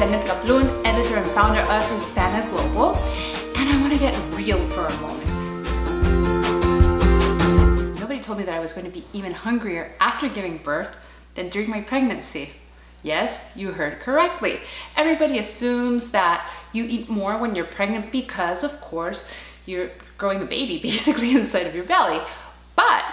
Janet Kaplun, editor and founder of HispanaGlobal, and I want to get real for a moment. Nobody told me that I was going to be even hungrier after giving birth than during my pregnancy. Yes, you heard correctly. Everybody assumes that you eat more when you're pregnant because, of course, you're growing a baby basically inside of your belly. But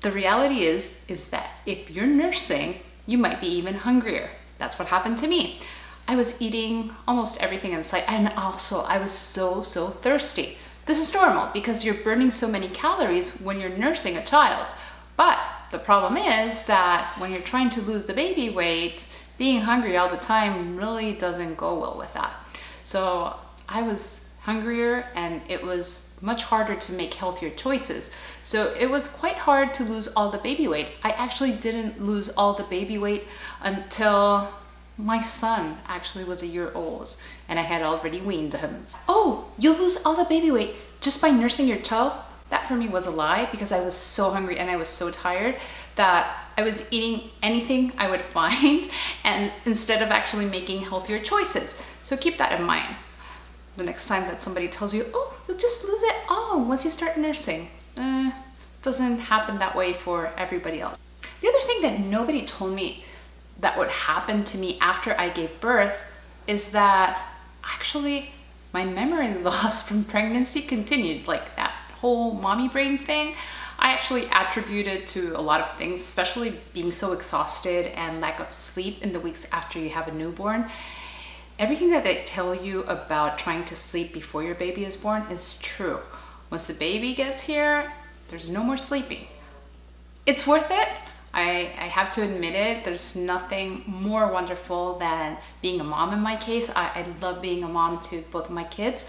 the reality is that if you're nursing, you might be even hungrier. That's what happened to me. I was eating almost everything in sight, and also I was so thirsty. This is normal because you're burning so many calories when you're nursing a child. But the problem is that when you're trying to lose the baby weight, being hungry all the time really doesn't go well with that. So I was hungrier, and it was much harder to make healthier choices. So it was quite hard to lose all the baby weight. I actually didn't lose all the baby weight until my son actually was a year old, and I had already weaned him. Oh, you'll lose all the baby weight just by nursing your child? That for me was a lie, because I was so hungry and I was so tired that I was eating anything I would find, and instead of actually making healthier choices. So keep that in mind the next time that somebody tells you, oh, you'll just lose it all once you start nursing. Doesn't happen that way for everybody else. The other thing that nobody told me that would happen to me after I gave birth is that actually my memory loss from pregnancy continued. Like that whole mommy brain thing, I actually attributed to a lot of things, especially being so exhausted and lack of sleep in the weeks after you have a newborn. Everything that they tell you about trying to sleep before your baby is born is true. Once the baby gets here, there's no more sleeping. It's worth it. I have to admit it. There's nothing more wonderful than being a mom in my case. I love being a mom to both of my kids,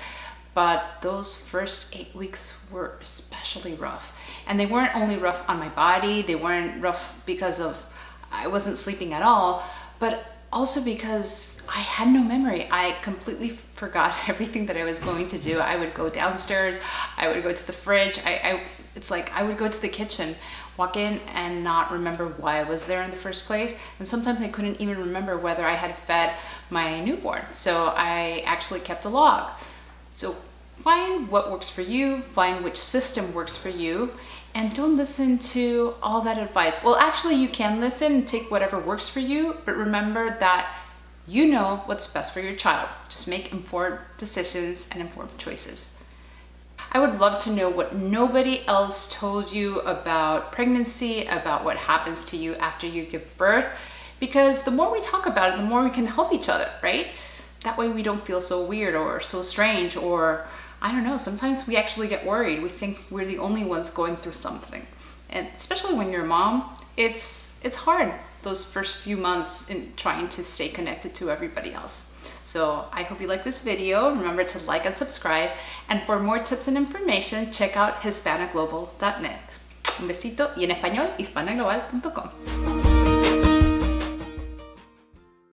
but those first 8 weeks were especially rough. And they weren't only rough on my body, they weren't rough because of I wasn't sleeping at all, but also because I had no memory. I completely forgot everything that I was going to do. I would go downstairs, I would go to the fridge, it's like I would go to the kitchen, walk in and not remember why I was there in the first place. And sometimes I couldn't even remember whether I had fed my newborn. So I actually kept a log. So find what works for you, find which system works for you, and don't listen to all that advice. Well, actually you can listen and take whatever works for you, but remember that you know what's best for your child. Just make informed decisions and informed choices. I would love to know what nobody else told you about pregnancy, about what happens to you after you give birth, because the more we talk about it, the more we can help each other, right? That way we don't feel so weird or so strange, or I don't know, sometimes we actually get worried. We think we're the only ones going through something. And especially when you're a mom, it's hard those first few months in trying to stay connected to everybody else. So I hope you like this video. Remember to like and subscribe. And for more tips and information, check out HispanaGlobal.net. Un besito, y en español, hispanaglobal.com.